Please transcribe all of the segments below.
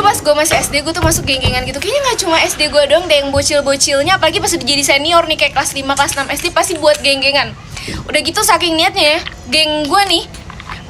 pas gue masih SD gue tuh masuk geng-gengan gitu. Kayaknya nggak cuma SD gue doang deh yang bocil-bocilnya, apalagi pas udah jadi senior nih kayak kelas 5, kelas 6 SD pasti buat geng-gengan. Udah gitu saking niatnya ya, geng gue nih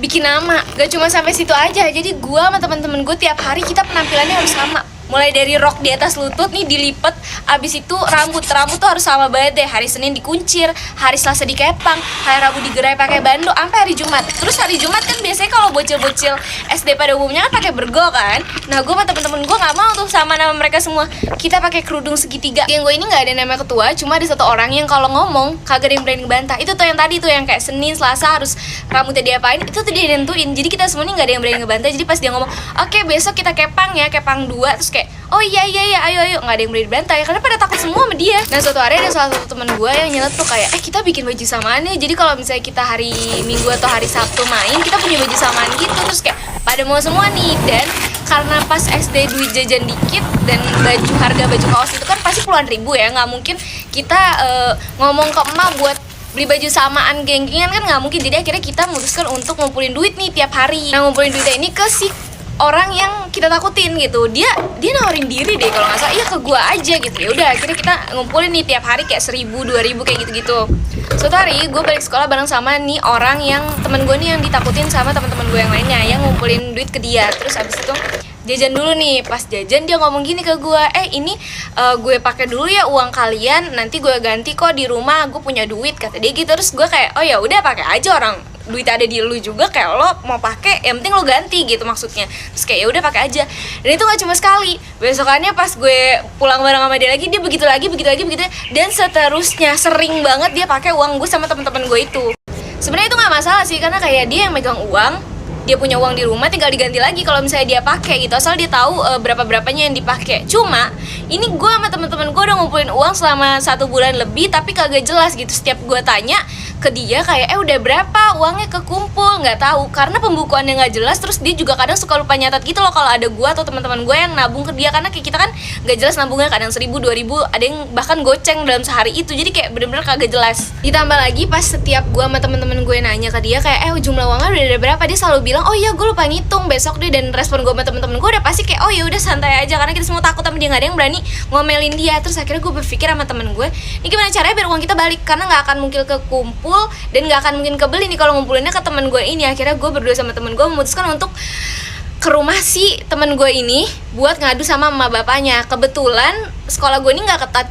bikin nama. Gak cuma sampai situ aja. Jadi gue sama teman-teman gue tiap hari kita penampilannya harus sama. Mulai dari rok di atas lutut nih dilipet, abis itu rambut tuh harus sama banget deh. Hari Senin dikuncir, hari Selasa dikepang, hari Rabu digerai pakai bando, sampai hari Jumat. Terus hari Jumat kan biasanya kalau bocil-bocil SD pada umumnya kan pakai bergo kan. Nah gue sama temen-temen gue nggak mau tuh sama nama mereka semua. Kita pakai kerudung segitiga. Geng gue ini nggak ada nama ketua, cuma ada satu orang yang kalau ngomong kagak ada yang berani bantah. Itu tuh yang tadi tuh yang kayak Senin Selasa harus rambutnya diapain, itu tuh dia nentuin. Jadi kita semua nih nggak ada yang berani ngebantah. Jadi pas dia ngomong, oke besok kita kepang ya, kepang 2, terus kayak oh iya ayo nggak ada yang berani bantai karena pada takut semua sama dia. Nah suatu hari ada salah satu teman gue yang nyeletuk kayak kita bikin baju samaan ya, jadi kalau misalnya kita hari Minggu atau hari Sabtu main kita punya baju samaan gitu. Terus kayak pada mau semua nih, dan karena pas SD duit jajan dikit dan harga baju kaos itu kan pasti puluhan ribu ya, nggak mungkin kita ngomong ke emak buat beli baju samaan geng-gengan kan nggak mungkin. Jadi akhirnya kita memutuskan untuk ngumpulin duit nih tiap hari. Nah ngumpulin duitnya ini ke si orang yang kita takutin gitu, dia nawarin diri deh kalau nggak salah, iya ke gua aja gitu. Ya udah akhirnya kita ngumpulin nih tiap hari kayak 1.000, 2.000 kayak gitu. Suatu hari gue balik sekolah bareng sama nih orang yang temen gue nih yang ditakutin sama teman-teman gue yang lainnya yang ngumpulin duit ke dia. Terus abis itu jajan dulu nih, pas jajan dia ngomong gini ke gue, ini gue pakai dulu ya uang kalian, nanti gue ganti kok di rumah, gue punya duit kata dia gitu. Terus gue kayak oh ya udah pakai aja, orang duit ada di lu juga, kayak lo mau pakai yang penting lo ganti gitu maksudnya. Terus kayak ya udah pakai aja. Dan itu nggak cuma sekali, besokannya pas gue pulang bareng sama dia lagi, dia begitu lagi dan seterusnya. Sering banget dia pakai uang gue sama teman-teman gue itu. Sebenarnya itu nggak masalah sih, karena kayak dia yang megang uang, dia punya uang di rumah, tinggal diganti lagi kalau misalnya dia pakai gitu, asal dia tahu berapa-berapanya yang dipakai. Cuma ini gue sama teman-teman gue udah ngumpulin uang selama 1 bulan lebih tapi kagak jelas gitu. Setiap gue tanya ke dia kayak udah berapa uangnya kekumpul, nggak tahu karena pembukuannya nggak jelas. Terus dia juga kadang suka lupa nyatat gitu loh kalau ada gue atau teman-teman gue yang nabung ke dia, karena kayak kita kan nggak jelas nabungnya, kadang 1.000, 2.000, ada yang bahkan goceng dalam sehari itu. Jadi kayak bener-bener kagak jelas. Ditambah lagi pas setiap gue sama teman-teman gue nanya ke dia kayak jumlah uangnya udah ada berapa, dia selalu bilang oh iya gue lupa ngitung besok deh. Dan respon gue sama teman-teman gue udah pasti kayak oh ya udah santai aja, karena kita semua takut sama dia, nggak ada yang berani ngomelin dia. Terus akhirnya gue berpikir sama temen gue, ini gimana caranya biar uang kita balik, karena nggak akan mungkin kekumpul dan nggak akan mungkin kebeli nih kalau ngumpulinnya ke temen gue ini. Akhirnya gue berdua sama temen gue memutuskan untuk ke rumah si temen gue ini buat ngadu sama emak bapaknya. Kebetulan sekolah gue ini nggak ketat